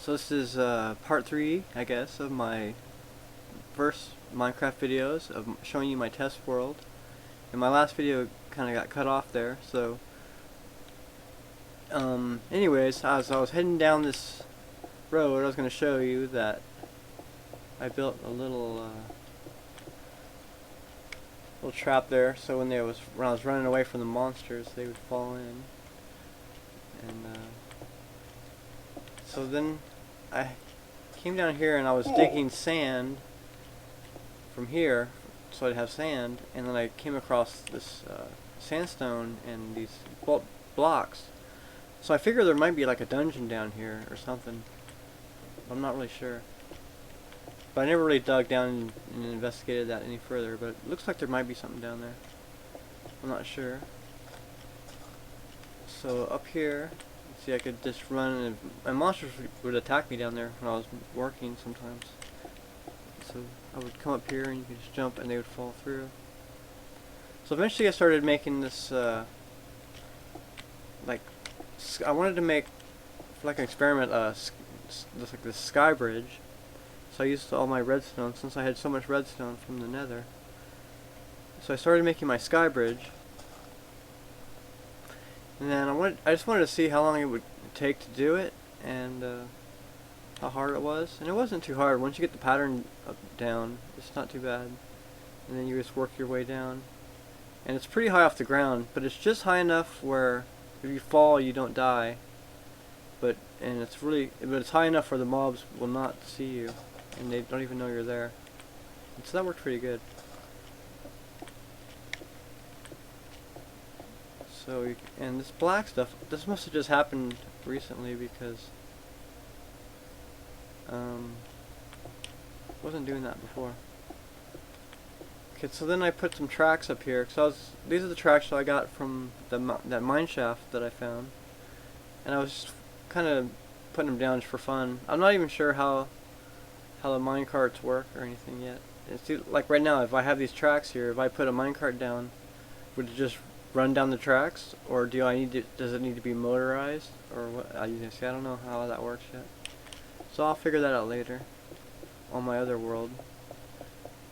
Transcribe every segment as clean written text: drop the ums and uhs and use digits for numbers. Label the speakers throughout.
Speaker 1: So this is part 3, I guess, of my first Minecraft videos of showing you my test world. And my last video kind of got cut off there, so anyways, as I was heading down this road, I was going to show you that I built a little trap there, so when I was running away from the monsters, they would fall in. And so then I came down here and I was digging sand from here, so I'd have sand, and then I came across this sandstone and these blocks. So I figured there might be like a dungeon down here or something. I'm not really sure. But I never really dug down and investigated that any further, but it looks like there might be something down there. I'm not sure. So up here, see, I could just run, and monsters would attack me down there when I was working sometimes. So I would come up here and you could just jump and they would fall through. So eventually I started making this, I wanted to make, for like an experiment, this sky bridge. So I used all my redstone, since I had so much redstone from the nether. So I started making my sky bridge. And then I just wanted to see how long it would take to do it, and how hard it was. And it wasn't too hard. Once you get the pattern down, it's not too bad. And then you just work your way down. And it's pretty high off the ground, but it's just high enough where if you fall, you don't die. But it's high enough where the mobs will not see you, and they don't even know you're there. And so that worked pretty good. So, and this black stuff, this must have just happened recently because wasn't doing that before. Okay, so then I put some tracks up here, these are the tracks that I got from that mine shaft that I found, and I was just kind of putting them down just for fun. I'm not even sure how the mine carts work or anything yet. It's like right now, if I have these tracks here, if I put a mine cart down, would it just run down the tracks, or does it need to be motorized, or what? I don't know how that works yet. So I'll figure that out later on my other world.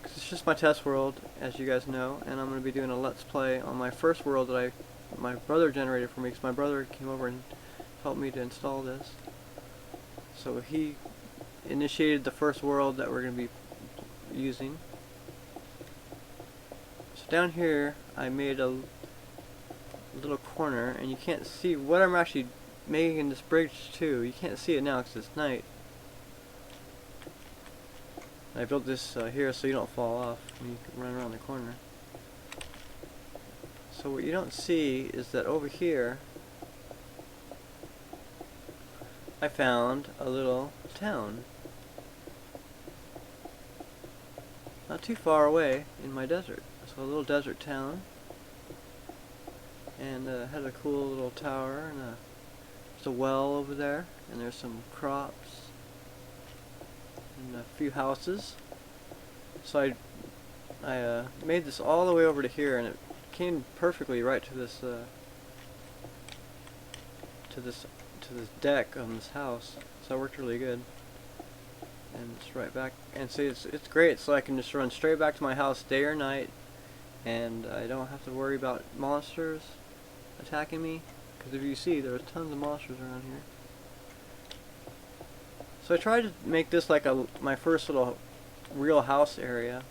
Speaker 1: 'Cause it's just my test world, as you guys know, and I'm going to be doing a let's play on my first world that my brother generated for me, because my brother came over and helped me to install this. So he initiated the first world that we're going to be using. So down here I made a little corner, and you can't see what I'm actually making this bridge to. You can't see it now because it's night. I built this here so you don't fall off when you run around the corner. So what you don't see is that over here I found a little town. Not too far away in my desert. So a little desert town. And had a cool little tower, and there's a well over there, and there's some crops and a few houses. So I made this all the way over to here, and it came perfectly right to this deck on this house. So that worked really good. And it's right back, and see, it's great. So I can just run straight back to my house day or night, and I don't have to worry about monsters attacking me, because if you see, there are tons of monsters around here. So I tried to make this like my first little real house area.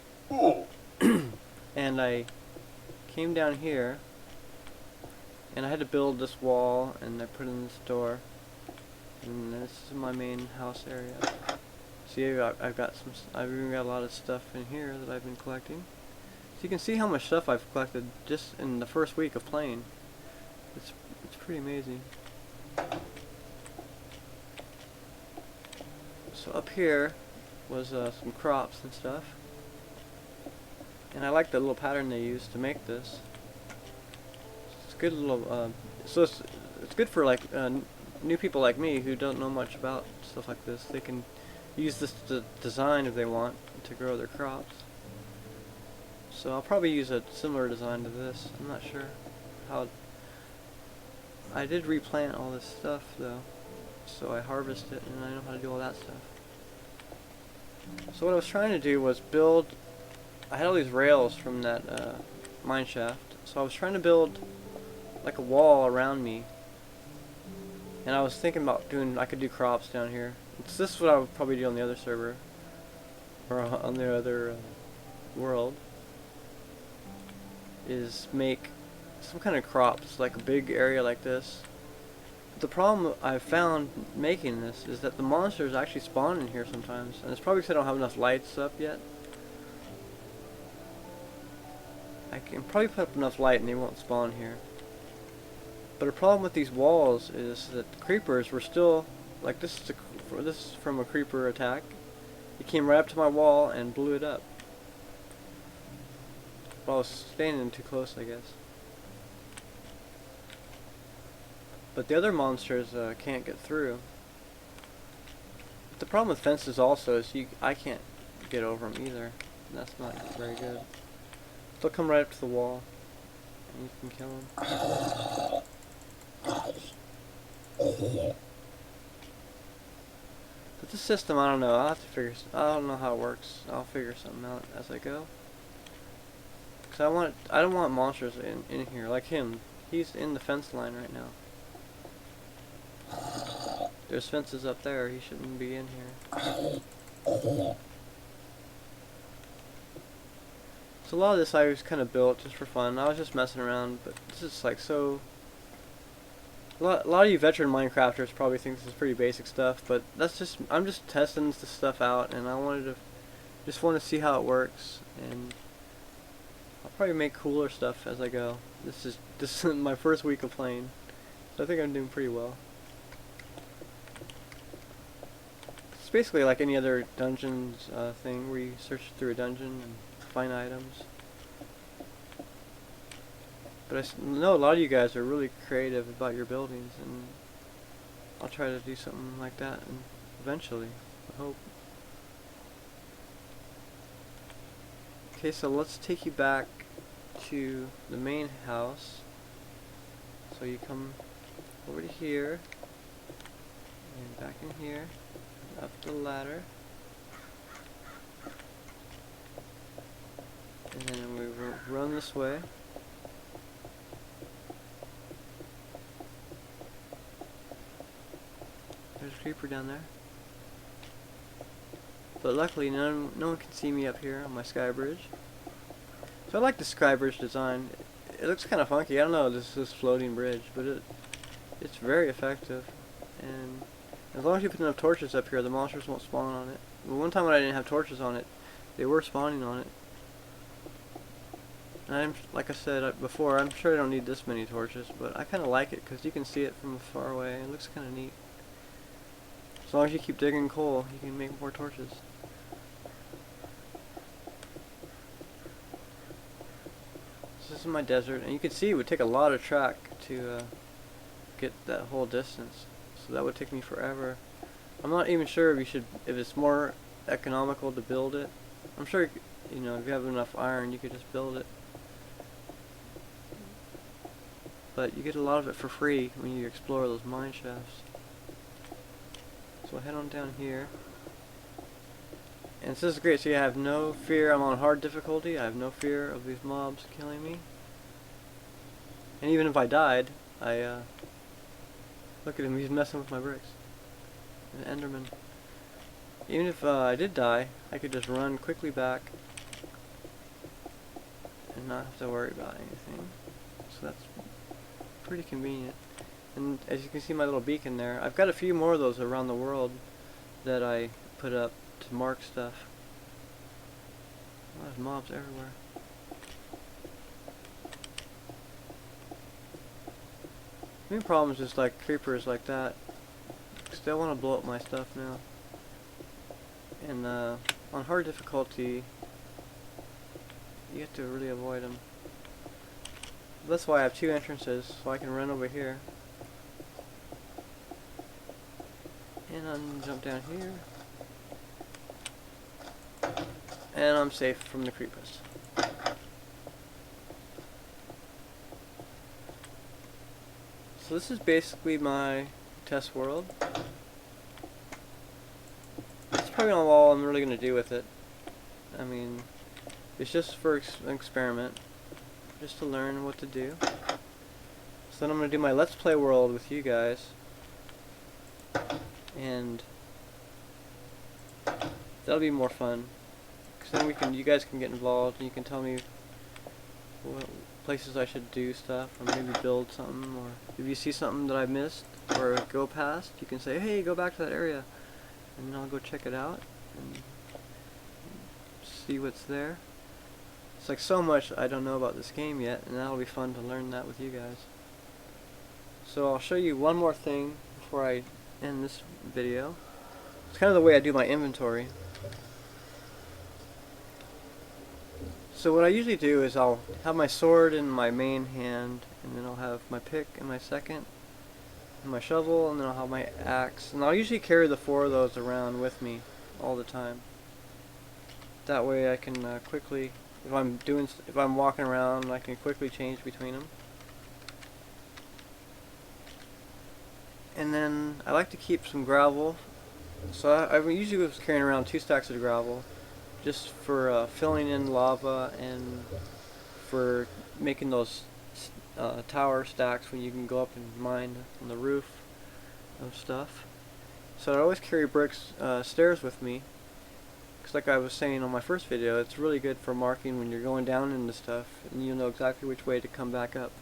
Speaker 1: And I came down here, and I had to build this wall, and I put in this door, and this is my main house area. See, I've even got a lot of stuff in here that I've been collecting. So you can see how much stuff I've collected just in the first week of playing. It's pretty amazing. So up here was some crops and stuff, and I like the little pattern they used to make this. It's good little. So it's good for like new people like me who don't know much about stuff like this. They can use this design if they want to grow their crops. So I'll probably use a similar design to this. I'm not sure how. I did replant all this stuff though, so I harvest it and I know how to do all that stuff. So what I was trying to do was build, I had all these rails from that mine shaft, so I was trying to build like a wall around me, and I was thinking about doing, I could do crops down here. So this is what I would probably do on the other server, or on the other world, is make some kind of crops, like a big area like this. But the problem I've found making this is that the monsters actually spawn in here sometimes, and it's probably because I don't have enough lights up yet. I can probably put up enough light and they won't spawn here. But a problem with these walls is that the creepers were still, like this is from a creeper attack. He came right up to my wall and blew it up. Well, I was standing too close, I guess. But the other monsters can't get through. But the problem with fences also is I can't get over them either. And that's not very good. They'll come right up to the wall, and you can kill them. But this system, I don't know. I'll have to figure. I don't know how it works. I'll figure something out as I go. Cause I don't want monsters in here like him. He's in the fence line right now. There's fences up there. He shouldn't be in here. So a lot of this I was kind of built just for fun. I was just messing around, but this is like so. A lot of you veteran Minecrafters probably think this is pretty basic stuff, but that's just, I'm just testing this stuff out, and I just want to see how it works, and I'll probably make cooler stuff as I go. This is my first week of playing, so I think I'm doing pretty well. It's basically like any other dungeons thing where you search through a dungeon and find items. But I know a lot of you guys are really creative about your buildings, and I'll try to do something like that and eventually, I hope. Okay, so let's take you back to the main house. So you come over to here, and back in here, up the ladder, and then we run this way. There's a creeper down there. But luckily no one can see me up here on my sky bridge. So I like the sky bridge design. It looks kind of funky. I don't know, this floating bridge, but it's very effective. And as long as you put enough torches up here, the monsters won't spawn on it. But one time when I didn't have torches on it, they were spawning on it. And like I said before, I'm sure I don't need this many torches, but I kind of like it because you can see it from far away. It looks kind of neat. As long as you keep digging coal, you can make more torches. So this is my desert, and you can see it would take a lot of track to get that whole distance. So that would take me forever. I'm not even sure if it's more economical to build it. I'm sure, you know, if you have enough iron, you could just build it. But you get a lot of it for free when you explore those mine shafts. So I'll head on down here. And this is great, so I have no fear. I'm on hard difficulty. I have no fear of these mobs killing me. And even if I died, look at him, he's messing with my bricks. An Enderman. Even if I did die, I could just run quickly back and not have to worry about anything. So that's pretty convenient. And as you can see my little beacon there, I've got a few more of those around the world that I put up to mark stuff. There's mobs everywhere. The main problem is just like creepers like that. Still want to blow up my stuff now. And on hard difficulty, you have to really avoid them. That's why I have two entrances, so I can run over here. And jump down here. And I'm safe from the creepers. So this is basically my test world. probably not all I'm really going to do with it. I mean, it's just for an experiment, just to learn what to do. So then I'm going to do my Let's Play world with you guys, and that'll be more fun, because then you guys can get involved, and you can tell me what places I should do stuff, or maybe build something, or if you see something that I missed, or go past, you can say, hey, go back to that area, and then I'll go check it out, and see what's there. It's like so much I don't know about this game yet, and that'll be fun to learn that with you guys. So I'll show you one more thing before I end this video. It's kind of the way I do my inventory. So what I usually do is I'll have my sword in my main hand, and then I'll have my pick in my second, and my shovel, and then I'll have my axe. And I'll usually carry the 4 of those around with me all the time. That way I can quickly, if I'm walking around, I can quickly change between them. And then I like to keep some gravel. So I usually was carrying around 2 stacks of gravel, just for filling in lava and for making those tower stacks when you can go up and mine on the roof of stuff. So I always carry bricks stairs with me, because like I was saying on my first video, it's really good for marking when you're going down into stuff, and you know exactly which way to come back up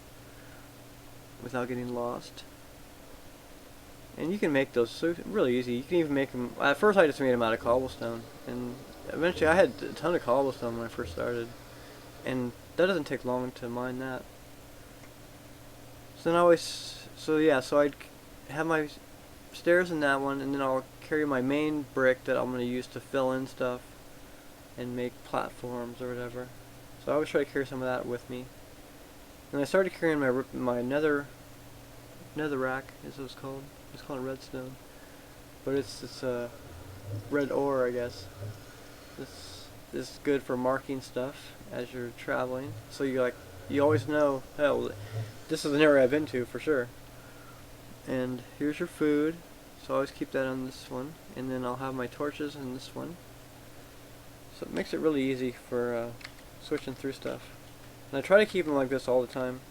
Speaker 1: without getting lost. And you can make those so really easy. You can even make them. At first, I just made them out of cobblestone, and eventually, I had a ton of cobblestone when I first started, and that doesn't take long to mine that. So then I'd have my stairs in that one, and then I'll carry my main brick that I'm going to use to fill in stuff and make platforms or whatever. So I always try to carry some of that with me. And I started carrying my netherrack, is what it's called. It's called redstone, but it's red ore, I guess. This is good for marking stuff as you're traveling, so you always know, hell, this is an area I've been to for sure. And here's your food, so I always keep that on this one, and then I'll have my torches in this one. So it makes it really easy for switching through stuff. And I try to keep them like this all the time.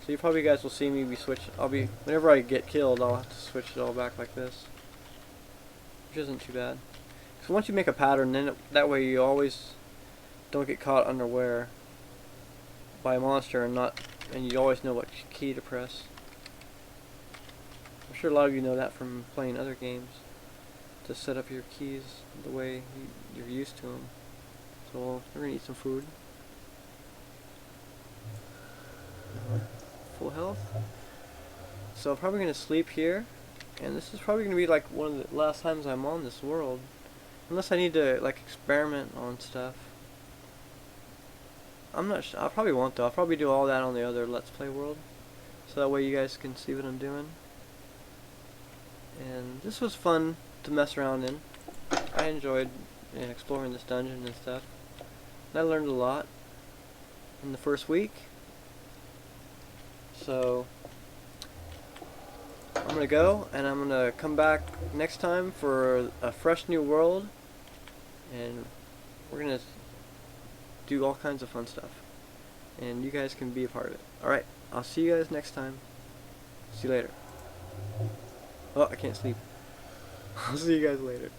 Speaker 1: So you probably guys will see me whenever I get killed, I'll have to switch it all back like this, which isn't too bad. So once you make a pattern, then that way you always don't get caught unaware by a monster, and you always know what key to press. I'm sure a lot of you know that from playing other games, to set up your keys the way you're used to them. So we're gonna eat some food. Full health. So I'm probably going to sleep here, and this is probably going to be like one of the last times I'm on this world, unless I need to like experiment on stuff. I'm not sure. I probably won't though. I'll probably do all that on the other Let's Play world, so that way you guys can see what I'm doing. And this was fun to mess around in. I enjoyed exploring this dungeon and stuff, and I learned a lot in the first week. So I'm gonna go, and I'm gonna come back next time for a fresh new world, and we're gonna do all kinds of fun stuff, and you guys can be a part of it. Alright, I'll see you guys next time. See you later. Oh, I can't sleep. I'll see you guys later.